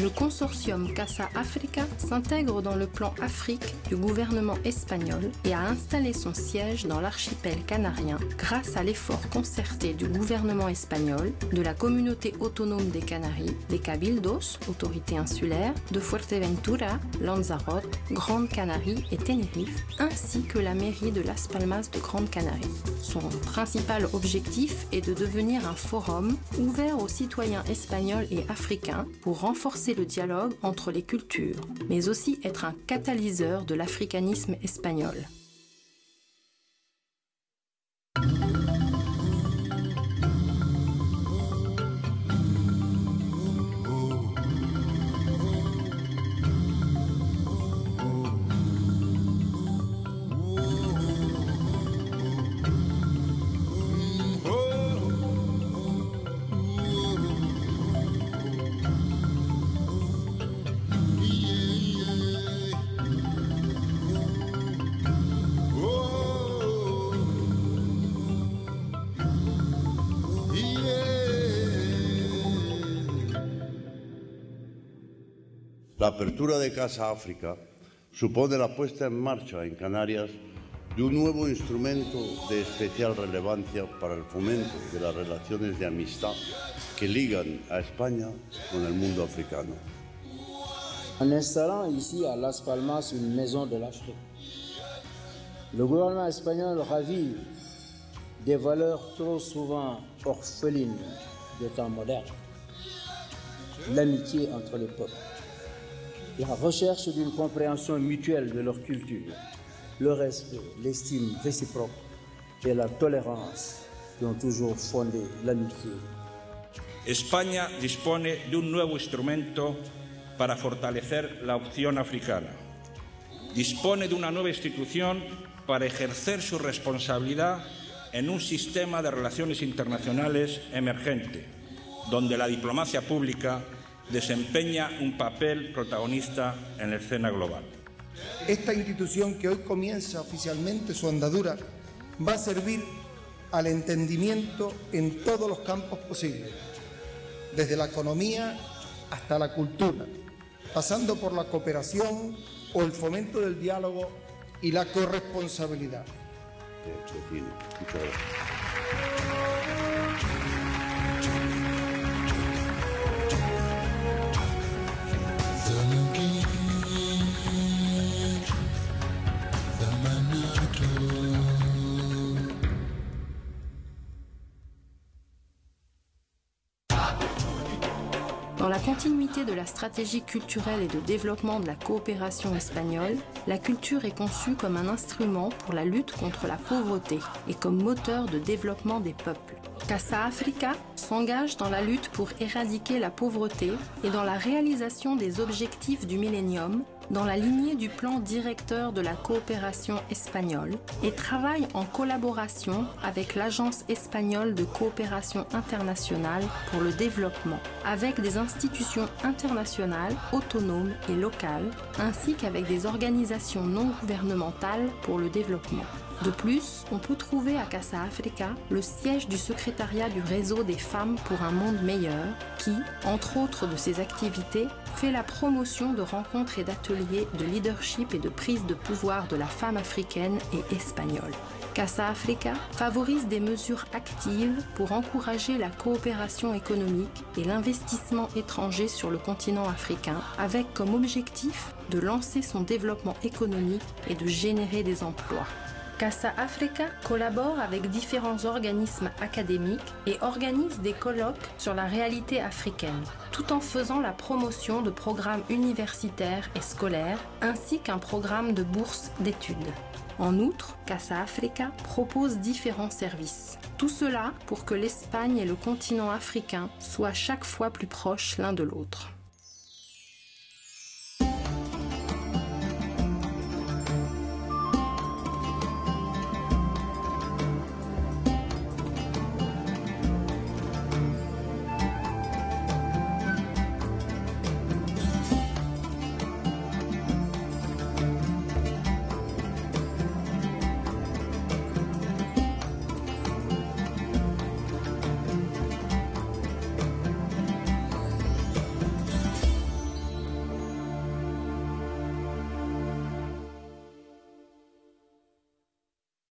Le consortium Casa Africa s'intègre dans le plan Afrique du gouvernement espagnol et a installé son siège dans l'archipel canarien grâce à l'effort concerté du gouvernement espagnol, de la communauté autonome des Canaries, des Cabildos, autorités insulaires, de Fuerteventura, Lanzarote, Grande Canarie et Tenerife, ainsi que la mairie de Las Palmas de Grande Canarie. Son principal objectif est de devenir un forum ouvert aux citoyens espagnols et africains pour renforcer le dialogue entre les cultures, mais aussi être un catalyseur de l'africanisme espagnol. La apertura de Casa África supone la puesta en marcha en Canarias de un nuevo instrumento de especial relevancia para el fomento de las relaciones de amistad que ligan a España con el mundo africano. En installant ici à Las Palmas une maison de l'Afrique, le gouvernement espagnol ravive des valeurs trop souvent orphelines des temps modernes. L'amitié entre les peuples, la recherche d'une compréhension mutuelle de leur culture, le respect, l'estime réciproque et la tolérance qui ont toujours fondé l'amitié. España dispone de un nuevo instrumento para fortalecer la opción africana. Dispone de una nueva institución para ejercer su responsabilidad en un sistema de relaciones internacionales emergente, donde la diplomacia pública desempeña un papel protagonista en la escena global. Esta institución que hoy comienza oficialmente su andadura va a servir al entendimiento en todos los campos posibles, desde la economía hasta la cultura, pasando por la cooperación o el fomento del diálogo y la corresponsabilidad. Muchas gracias. Dans la continuité de la stratégie culturelle et de développement de la coopération espagnole, la culture est conçue comme un instrument pour la lutte contre la pauvreté et comme moteur de développement des peuples. Casa Africa s'engage dans la lutte pour éradiquer la pauvreté et dans la réalisation des objectifs du millénium, dans la lignée du plan directeur de la coopération espagnole et travaille en collaboration avec l'Agence espagnole de coopération internationale pour le développement, avec des institutions internationales, autonomes et locales, ainsi qu'avec des organisations non gouvernementales pour le développement. De plus, on peut trouver à Casa Africa le siège du secrétariat du réseau des femmes pour un monde meilleur qui, entre autres de ses activités, fait la promotion de rencontres et d'ateliers de leadership et de prise de pouvoir de la femme africaine et espagnole. Casa Africa favorise des mesures actives pour encourager la coopération économique et l'investissement étranger sur le continent africain, avec comme objectif de lancer son développement économique et de générer des emplois. Casa Africa collabore avec différents organismes académiques et organise des colloques sur la réalité africaine, tout en faisant la promotion de programmes universitaires et scolaires, ainsi qu'un programme de bourse d'études. En outre, Casa Africa propose différents services. Tout cela pour que l'Espagne et le continent africain soient chaque fois plus proches l'un de l'autre.